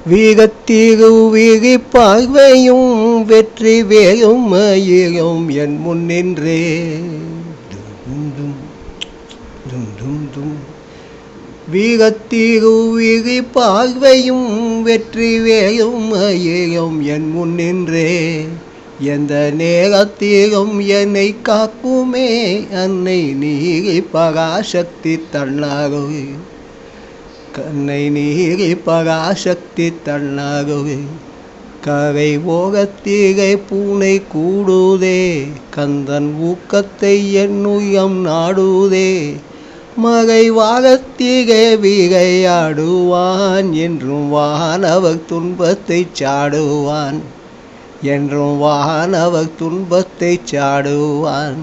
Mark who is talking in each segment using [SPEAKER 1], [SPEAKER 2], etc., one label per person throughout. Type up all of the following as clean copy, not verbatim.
[SPEAKER 1] வீகத்தீகு வீகி பார்வையும் வெற்றி வேயும் மயிலும் என் முன் நின்றே. வீகத்தீகு வீகி பார்வையும் வெற்றி வேயும் மயிலும் என் முன் நின்றே. எந்த நேரத்திலும் என்னை காக்குமே அன்னை நீரி பராசக்தி தன்னாகவே. கண்ணை நீரி பராசக்தி தன்னாகவே. கரை ஓகத்தீகை பூனை கூடுதே கந்தன் ஊக்கத்தை என் உயம் நாடுதே. மகை வாகத்தீகை வீகையாடுவான் என்றும் வானவர் துன்பத்தை சாடுவான். என்றும் வானவர் துன்பத்தை சாடுவான்.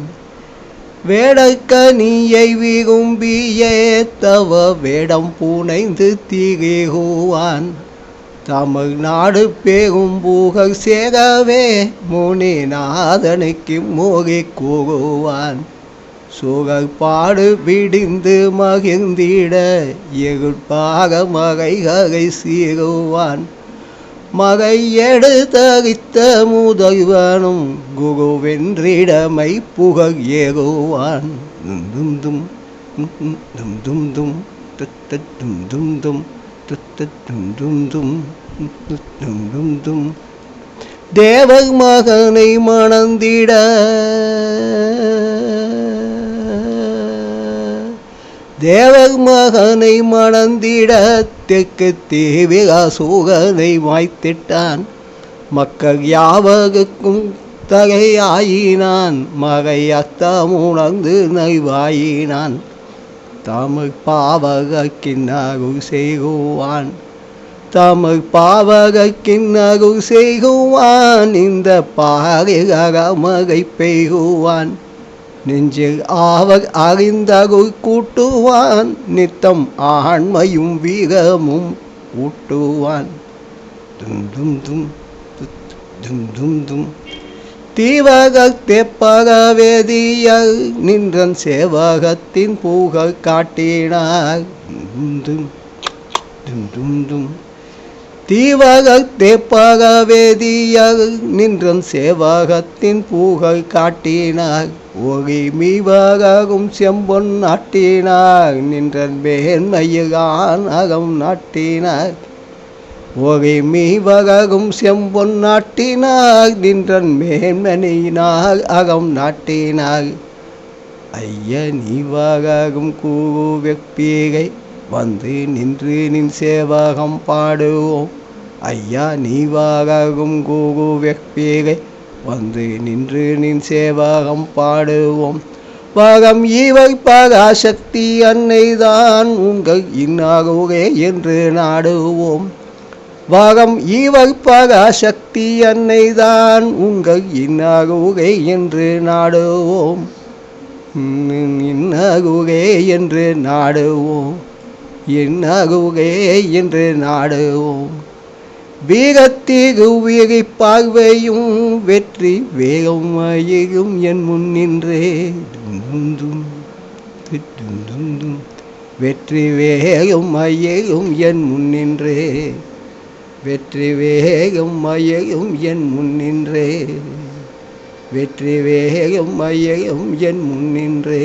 [SPEAKER 1] வேடக்கனியை விரும்பியே தவ வேடம் புனைந்து திரிகுவான். தமிழ்நாடு பெரும் புகழ் சேரவே முனிநாதனுக்கு மோகி கூறுவான். சுகற்பாடு விடிந்து மகிழ்ந்திட எகுட்பாக மகைகளை சீருவான். மகை எடுத்தரித்த முதல்வனும் குருவென்றிடமை புகழ் ஏறுவான். தேவர் மகனை மணந்திட தேவர் மகனை மணந்திட தெற்கு தீவிரசூரனை மாய்த்திட்டான். மக்கள் யாவருக்கும் தகையாயினான். மகை அத்தமுணர்ந்து நைவாயினான். தமிழ் பாவகக்கின் அருள் செய்குவான். தமிழ் பாவகக்கின் அருள் செய்குவான். இந்த பாரிகர மகை பெய்குவான். நெஞ்சில் ஆவர் அறிந்தருள் கூட்டுவான். நித்தம் ஆண்மையும் வீரமும் ஊட்டுவான். தீவகத்தே பகவேதியர் நின்றன் சேவகத்தின் புகழ் காட்டினார். தீவகத்தே பகவேதியர் நின்றன் சேவகத்தின் புகழ் காட்டினார். ஒளி மீவகும் செம்பொன் நாட்டினார். நின்றன் மேன்மையான் அகம் நாட்டினார். ஒளி மீவகும் செம்பொன் நாட்டினார். நின்றன் மேன்மணியினார் அகம் நாட்டினார். ஐய நீவகும் கூறு வெப்பீகை வந்து நின்று நின் சேவகம் பாடுவோம். ஐயா நீவகும் கூறு வெப்பீகை வந்து நின்று நின் சேவகம் பாடுவோம். வகம் இவை பராசக்தி அன்னைதான் உங்கள் இன்னாகுகே என்று நாடுவோம். வகம் இவை பராசக்தி அன்னைதான் உங்கள் இன்னாகுகே என்று நாடுவோம். இன்னாகுகே என்று நாடுவோம். இன்னாகுகே என்று நாடுவோம். வீரத்தீகு வீரி பார்வையும் வெற்றி வேகம் மயிலும் என் முன் நின்றே. வெற்றி வேகம் மயிலும் என் முன் நின்றே. வெற்றி வேகம் மயிலும் என் முன் நின்றே. வெற்றி வேகம் மயிலும் என் முன் நின்றே.